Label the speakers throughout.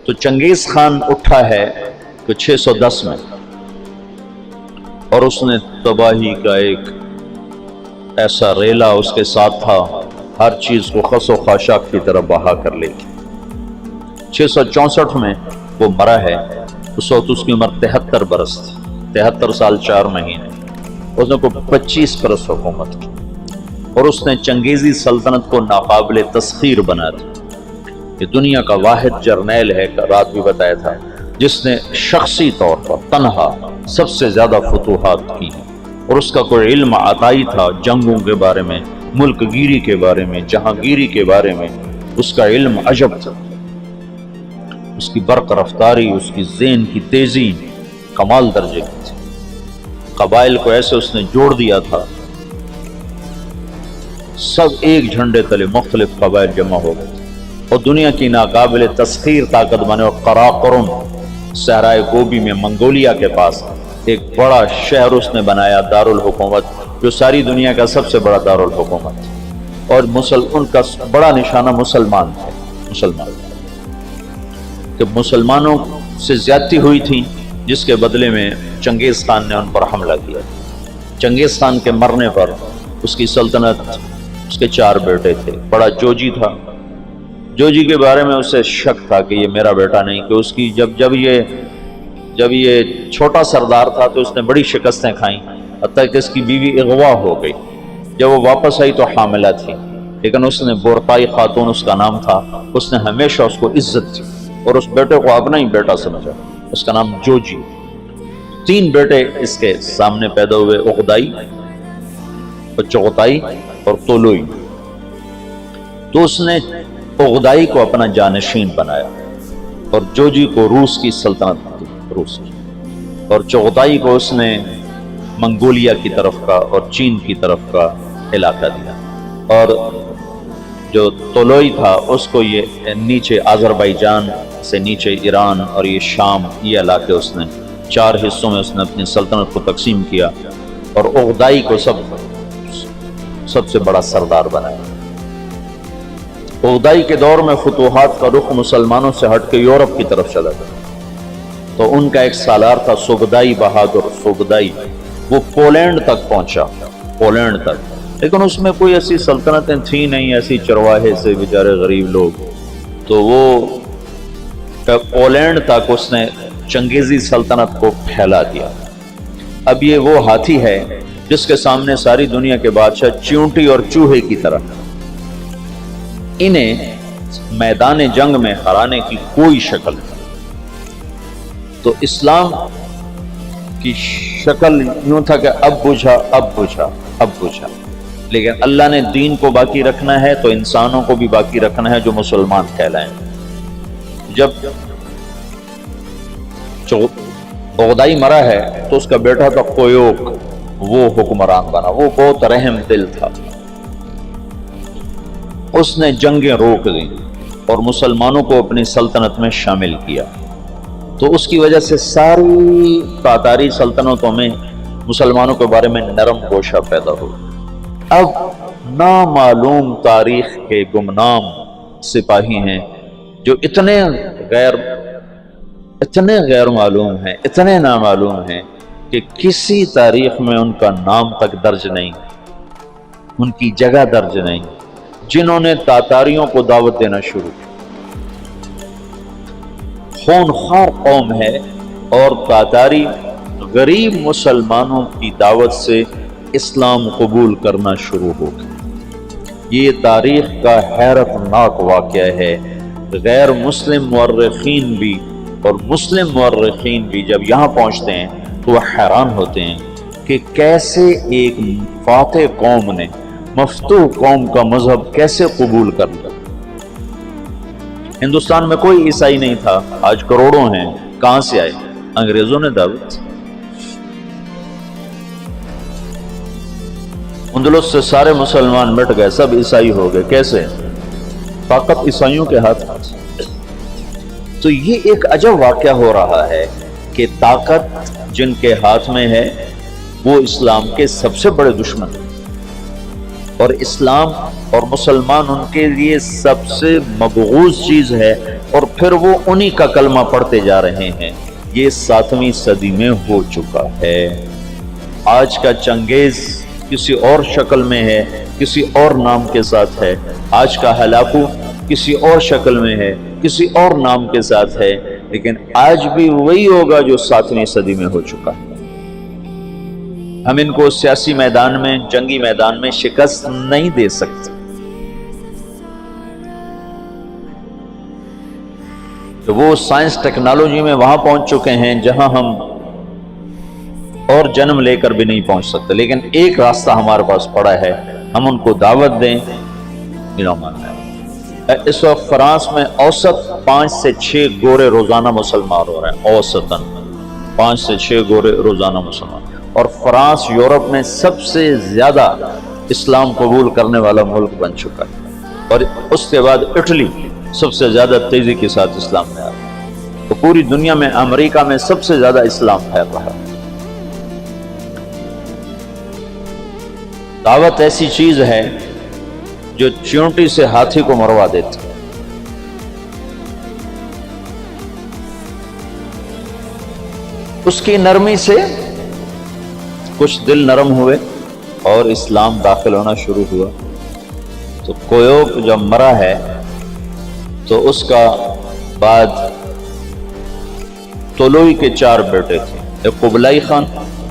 Speaker 1: تو چنگیز خان اٹھا ہے کہ 610 میں، اور اس نے تباہی کا ایک ایسا ریلا اس کے ساتھ تھا، ہر چیز کو خس و خاشاک کی طرف بہا کر لے گی۔ 664 میں وہ مرا ہے، اس وقت اس کی عمر 73 برس تھی، 73 سال 4 مہینے۔ اس نے کو 25 برس حکومت کی، اور اس نے چنگیزی سلطنت کو ناقابل تسخیر بنا دیا۔ یہ دنیا کا واحد جرنیل ہے، رات بھی بتایا تھا، جس نے شخصی طور پر تنہا سب سے زیادہ فتوحات کی ہیں، اور اس کا کوئی علم عطائی تھا جنگوں کے بارے میں، ملک گیری کے بارے میں، جہاں گیری کے بارے میں، اس کا علم عجب تھا۔ اس کی برق رفتاری، اس کی ذہن کی تیزی کمال درجے کی تھی۔ قبائل کو ایسے اس نے جوڑ دیا تھا، سب ایک جھنڈے تلے مختلف قبائل جمع ہو گئے، اور دنیا کی ناقابل تسخیر طاقت بنے۔ اور قراقرم صحرائے گوبی میں منگولیا کے پاس ایک بڑا شہر اس نے بنایا، دارالحکومت، جو ساری دنیا کا سب سے بڑا دارالحکومت، اور ان کا بڑا نشانہ مسلمان تھے۔ کہ مسلمانوں سے زیادتی ہوئی تھی، جس کے بدلے میں چنگیز خان نے ان پر حملہ کیا۔ چنگیز خان کے مرنے پر اس کی سلطنت، اس کے 4 بیٹے تھے۔ بڑا جوجی تھا، جوجی کے بارے میں اسے شک تھا کہ یہ میرا بیٹا نہیں، کہ اس کی جب یہ چھوٹا سردار تھا تو اس نے بڑی شکستیں کھائیں، حتیٰ کہ اس کی بیوی اغوا ہو گئی۔ جب وہ واپس آئی تو حاملہ تھی، لیکن اس نے بورقائی خاتون اس کا نام تھا، اس نے ہمیشہ اس کو عزت دی اور اس بیٹے کو اپنا ہی بیٹا سمجھا، اس کا نام جوجی۔ 3 بیٹے اس کے سامنے پیدا ہوئے، عقدائی اور چغتائی اور طولوئی۔ تو اس نے عقدائی کو اپنا جانشین بنایا، اور جوجی کو روس کی سلطنت دی، روس کی، اور چغتائی کو اس نے منگولیا کی طرف کا اور چین کی طرف کا علاقہ دیا، اور جو طولوئی تھا اس کو یہ نیچے آذربائیجان سے نیچے ایران اور یہ شام، یہ علاقے اس نے 4 حصوں میں اس نے اپنی سلطنت کو تقسیم کیا، اور عقدائی کو سب سے بڑا سردار بنایا۔ عقدائی کے دور میں فتوحات کا رخ مسلمانوں سے ہٹ کے یورپ کی طرف چلا گیا، تو ان کا ایک سالار تھا سوگدائی بہادر سوگدائی، وہ پولینڈ تک پہنچا، پولینڈ تک، لیکن اس میں کوئی ایسی سلطنتیں تھیں نہیں، ایسی چرواہے سے بیچارے غریب لوگ، تو وہ پولینڈ تک اس نے چنگیزی سلطنت کو پھیلا دیا۔ اب یہ وہ ہاتھی ہے جس کے سامنے ساری دنیا کے بادشاہ چیونٹی اور چوہے کی طرح، انہیں میدان جنگ میں ہرانے کی کوئی شکل نہیں۔ تو اسلام کی شکل یوں تھا کہ اب بجھا، لیکن اللہ نے دین کو باقی رکھنا ہے تو انسانوں کو بھی باقی رکھنا ہے جو مسلمان کہلائیں۔ جب عقدائی مرا ہے تو اس کا بیٹا تھا قیوق، وہ حکمران بنا، وہ بہت رحم دل تھا، اس نے جنگیں روک دیں اور مسلمانوں کو اپنی سلطنت میں شامل کیا، تو اس کی وجہ سے ساری تاتاری سلطنتوں میں مسلمانوں کے بارے میں نرم گوشہ پیدا ہو۔ اب نامعلوم تاریخ کے گمنام سپاہی ہیں جو اتنے غیر معلوم ہیں، اتنے نامعلوم ہیں کہ کسی تاریخ میں ان کا نام تک درج نہیں، ان کی جگہ درج نہیں، جنہوں نے تاتاریوں کو دعوت دینا شروع کی۔ خونخوار قوم ہے، اور تاتاری غریب مسلمانوں کی دعوت سے اسلام قبول کرنا شروع ہو گئے۔ یہ تاریخ کا حیرت ناک واقعہ ہے۔ غیر مسلم مورخین بھی اور مسلم مورخین بھی جب یہاں پہنچتے ہیں تو وہ حیران ہوتے ہیں کہ کیسے ایک فاتح قوم نے مفتوح قوم کا مذہب کیسے قبول کر لیا۔ ہندوستان میں کوئی عیسائی نہیں تھا، آج کروڑوں ہیں، کہاں سے آئے؟ انگریزوں نے دعوت۔ اندلس سے سارے مسلمان مٹ گئے، سب عیسائی ہو گئے، کیسے؟ طاقت عیسائیوں کے ہاتھ میں۔ تو یہ ایک عجب واقعہ ہو رہا ہے کہ طاقت جن کے ہاتھ میں ہے وہ اسلام کے سب سے بڑے دشمن ہیں، اور اسلام اور مسلمان ان کے لیے سب سے مبغوض چیز ہے، اور پھر وہ انہی کا کلمہ پڑھتے جا رہے ہیں۔ یہ 7ویں صدی میں ہو چکا ہے۔ آج کا چنگیز کسی اور شکل میں ہے، کسی اور نام کے ساتھ ہے۔ آج کا ہلاکو کسی اور شکل میں ہے، کسی اور نام کے ساتھ ہے، لیکن آج بھی وہی ہوگا جو 7ویں صدی میں ہو چکا ہے۔ ہم ان کو سیاسی میدان میں، جنگی میدان میں شکست نہیں دے سکتے۔ تو وہ سائنس ٹیکنالوجی میں وہاں پہنچ چکے ہیں جہاں ہم اور جنم لے کر بھی نہیں پہنچ سکتے، لیکن ایک راستہ ہمارے پاس پڑا ہے، ہم ان کو دعوت دیں۔ اس وقت فرانس میں اوسط 5 سے 6 گورے روزانہ مسلمان ہو رہے ہیں، اوسطاً 5 سے 6 گورے روزانہ مسلمان، اور فرانس یورپ میں سب سے زیادہ اسلام قبول کرنے والا ملک بن چکا ہے، اور اس کے بعد اٹلی سب سے زیادہ تیزی کے ساتھ اسلام میں آ رہا ہے۔ تو پوری دنیا میں امریکہ میں سب سے زیادہ اسلام پھیل رہا ہے۔ دعوت ایسی چیز ہے جو چیونٹی سے ہاتھی کو مروا دیتی ہے۔ اس کی نرمی سے کچھ دل نرم ہوئے اور اسلام داخل ہونا شروع ہوا۔ تو کویوک جب مرا ہے تو اس کا بعد طولوئی کے 4 بیٹے تھے، ایک قبلائی خان،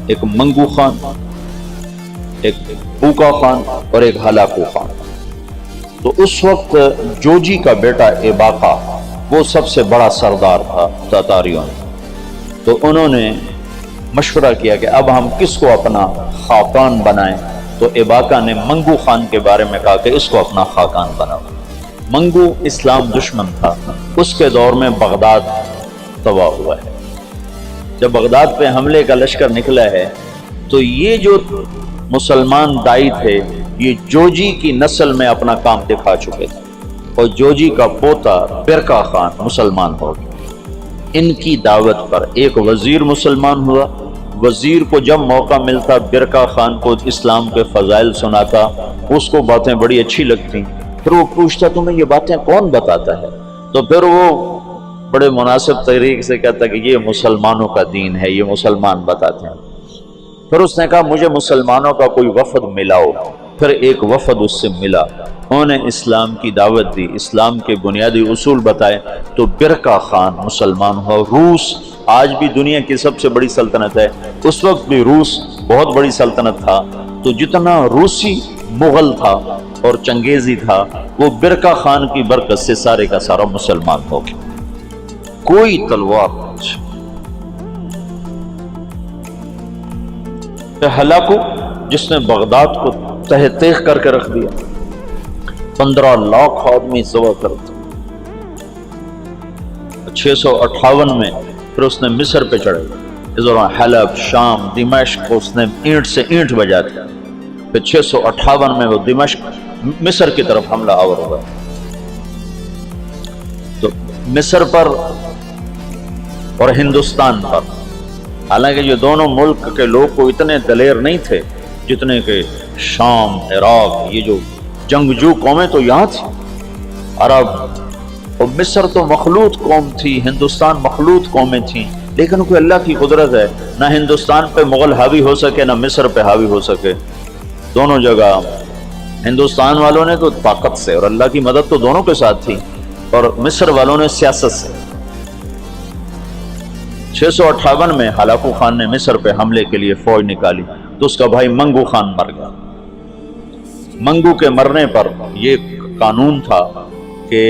Speaker 1: ایک منگو خان، ایک بوکا خان اور ایک ہلاکو خان۔ تو اس وقت جوجی کا بیٹا ایباقا وہ سب سے بڑا سردار تھا تاتاریوں میں۔ تو انہوں نے مشورہ کیا کہ اب ہم کس کو اپنا خاقان بنائیں، تو ایباقا نے منگو خان کے بارے میں کہا کہ اس کو اپنا خاقان بناؤ۔ منگو اسلام دشمن تھا، اس کے دور میں بغداد تباہ ہوا ہے۔ جب بغداد پہ حملے کا لشکر نکلا ہے تو یہ جو مسلمان دائی تھے یہ جوجی کی نسل میں اپنا کام دکھا چکے تھے، اور جوجی کا پوتا برکا خان مسلمان ہو گیا۔ ان کی دعوت پر ایک وزیر مسلمان ہوا۔ وزیر کو جب موقع ملتا برکا خان کو اسلام کے فضائل سناتا، اس کو باتیں بڑی اچھی لگتی، پھر وہ پوچھتا تمہیں یہ باتیں کون بتاتا ہے؟ تو پھر وہ بڑے مناسب طریقے سے کہتا کہ یہ مسلمانوں کا دین ہے، یہ مسلمان بتاتے ہیں۔ پھر اس نے کہا مجھے مسلمانوں کا کوئی وفد ملاؤ۔ پھر ایک وفد اس سے ملا، انہوں نے اسلام کی دعوت دی، اسلام کے بنیادی اصول بتائے، تو برکا خان مسلمان ہوا۔ روس آج بھی دنیا کی سب سے بڑی سلطنت ہے، اس وقت بھی روس بہت بڑی سلطنت تھا۔ تو جتنا روسی مغل تھا اور چنگیزی تھا وہ برکا خان کی برکت سے سارے کا سارا مسلمان ہو گیا۔ کوئی تلوار ہلاکو جس نے بغداد کو تہہ تیغ کر کے رکھ دیا، 15 لاکھ آدمی ذبح کر دیا۔ 658 میں پھر اس نے مصر پہ چڑھے، اس دوران حلب، شام، دمشق اس نے اینٹ سے اینٹ بجا دیا۔ پھر 658 میں وہ دمشق مصر کی طرف حملہ آور ہوا۔ تو مصر پر اور ہندوستان پر، حالانکہ یہ دونوں ملک کے لوگ کو اتنے دلیر نہیں تھے جتنے کہ شام، عراق، یہ جو جنگجو قومیں تو یہاں تھی، عرب اور مصر تو مخلوط قوم تھی، ہندوستان مخلوط قومیں تھیں، لیکن کوئی اللہ کی قدرت ہے، نہ ہندوستان پہ مغل حاوی ہو سکے نہ مصر پہ حاوی ہو سکے۔ دونوں جگہ ہندوستان والوں نے تو طاقت سے، اور اللہ کی مدد تو دونوں کے ساتھ تھی، اور مصر والوں نے سیاست سے۔ 658 میں ہلاکو خان نے مصر پہ حملے کے لیے فوج نکالی تو اس کا بھائی منگو خان مر گیا۔ منگو کے مرنے پر یہ قانون تھا کہ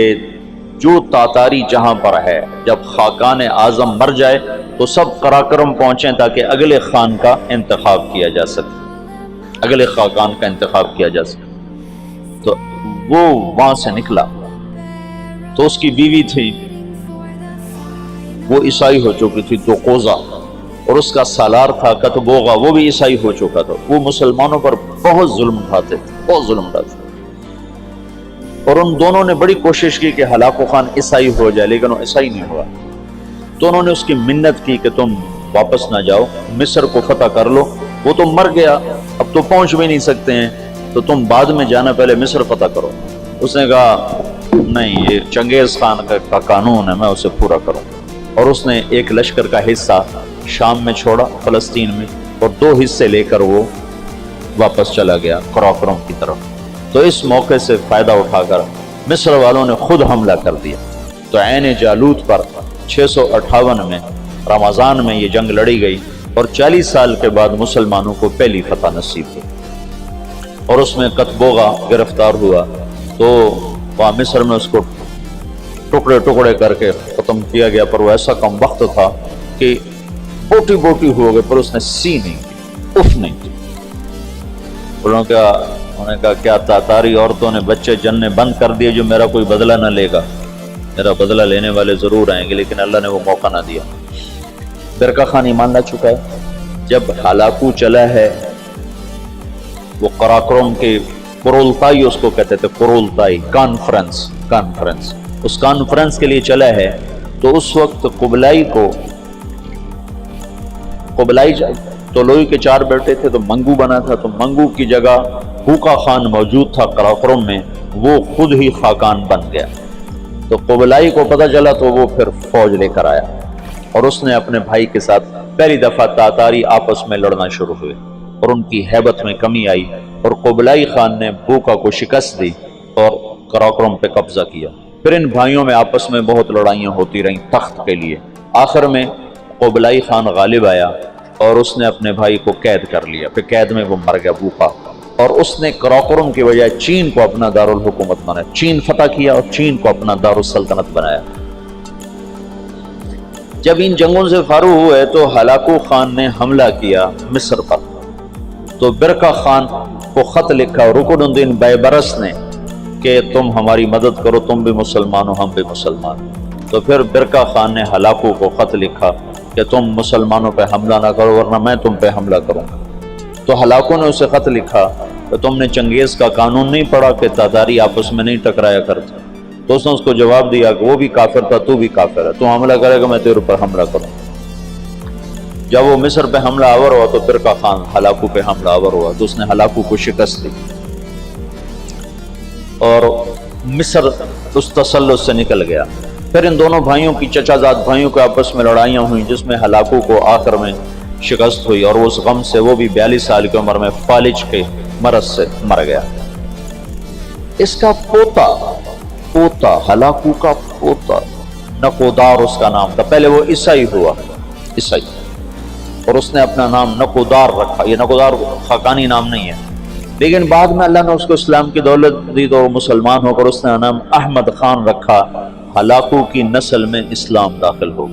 Speaker 1: جو تاتاری جہاں پر ہے، جب خاقان اعظم مر جائے تو سب قراقرم پہنچیں تاکہ اگلے خان کا انتخاب کیا جا سکے، اگلے خاقان کا انتخاب کیا جا سکے۔ تو وہ وہاں سے نکلا، تو اس کی بیوی تھی وہ عیسائی ہو چکی تھی دوقوزہ، اور اس کا سالار تھا کتبوغا، وہ بھی عیسائی ہو چکا تھا۔ وہ مسلمانوں پر بہت ظلم اٹھاتے تھے، بہت ظلم اٹھاتے تھے، اور ان دونوں نے بڑی کوشش کی کہ ہلاکو خان عیسائی ہو جائے، لیکن وہ عیسائی نہیں ہوا۔ تو انہوں نے اس کی منت کی کہ تم واپس نہ جاؤ، مصر کو فتح کر لو، وہ تو مر گیا، اب تو پہنچ بھی نہیں سکتے ہیں، تو تم بعد میں جانا، پہلے مصر فتح کرو۔ اس نے کہا نہیں یہ چنگیز خان کا قانون ہے، میں اسے پورا کروں. اور اس نے ایک لشکر کا حصہ شام میں چھوڑا فلسطین میں، اور 2 حصے لے کر وہ واپس چلا گیا قراقرم کی طرف. تو اس موقع سے فائدہ اٹھا کر مصر والوں نے خود حملہ کر دیا. تو عین جالوت پر 658 میں رمضان میں یہ جنگ لڑی گئی، اور 40 سال کے بعد مسلمانوں کو پہلی فتح نصیب ہوئی. اور اس میں قطبوغا گرفتار ہوا، تو وہاں مصر میں اس کو ٹکڑے ٹکڑے کر کے ختم کیا گیا. پر وہ ایسا کم وقت تھا کہ بوٹی بوٹی ہو گئے، پر اس نے سی نہیں کی، اف نہیں کی. انہوں نے کہا کیا تاتاری عورتوں نے بچے جننے بند کر دیے جو میرا کوئی بدلہ نہ لے گا؟ میرا بدلہ لینے والے ضرور آئیں گے، لیکن اللہ نے وہ موقع نہ دیا. برقع خان ایمان لا چکا ہے. جب ہلاکو چلا ہے وہ قراقرم کے قرولتائی اس کو کہتے تھے، قرولتائی کانفرنس، اس کانفرنس کے لیے چلا ہے. تو اس وقت قبلائی تو لوئی کے 4 بیٹے تھے، تو منگو بنا تھا. تو منگو کی جگہ ہوکا خان موجود تھا قراقرم میں، وہ خود ہی خاقان بن گیا. تو قبلائی کو پتہ چلا تو وہ پھر فوج لے کر آیا، اور اس نے اپنے بھائی کے ساتھ پہلی دفعہ تاتاری آپس میں لڑنا شروع ہوئے، اور ان کی ہیبت میں کمی آئی، اور قبلائی خان نے بوکا کو شکست دی اور قراقرم پہ قبضہ کیا. پھر ان بھائیوں میں آپس میں بہت لڑائیاں ہوتی رہیں تخت کے لیے. آخر میں قبلائی خان غالب آیا اور اس نے اپنے بھائی کو قید کر لیا. پھر قید میں وہ مر گیا بوکا، اور اس نے قراقرم کی بجائے چین کو اپنا دارالحکومت بنایا. چین فتح کیا اور چین کو اپنا دارالسلطنت بنایا. جب ان جنگوں سے فارغ ہوئے تو ہلاکو خان نے حملہ کیا مصر پر. تو برقع خان کو خط لکھا رکن الدین بیبرس نے کہ تم ہماری مدد کرو، تم بھی مسلمان ہو ہم بھی مسلمان. تو پھر برقع خان نے ہلاکو کو خط لکھا کہ تم مسلمانوں پہ حملہ نہ کرو ورنہ میں تم پہ حملہ کروں گا. تو ہلاکو نے اسے خط لکھا کہ تم نے چنگیز کا قانون نہیں پڑھا کہ تاتاری آپس میں نہیں ٹکرایا کرتے. تو اس نے اس کو جواب دیا کہ وہ بھی کافر تھا، تو بھی کافر ہے، تو حملہ کرے گا میں تیرے پر حملہ کروں. جب وہ مصر پہ حملہ آور ہوا تو برقع خان ہلاکو پہ حملہ آور ہوا، تو اس نے ہلاکو کو شکست دی اور مصر اس تسلط سے نکل گیا. پھر ان دونوں بھائیوں کی چچا زاد بھائیوں کے آپس میں لڑائیاں ہوئیں، جس میں ہلاکو کو آخر میں شکست ہوئی، اور اس غم سے وہ بھی 42 سال کی عمر میں فالج کے مرض سے مر گیا. اس کا پوتا ہلاکو کا پوتا نقودار اس کا نام تھا. پہلے وہ عیسائی ہوا، عیسائی، اور اس نے اپنا نام نقودار رکھا. یہ نقودار خاقانی نام نہیں ہے، لیکن بعد میں اللہ نے اس کو اسلام کی دولت دی تو مسلمان ہو کر اس نے نام احمد خان رکھا. ہلاکو کی نسل میں اسلام داخل ہو.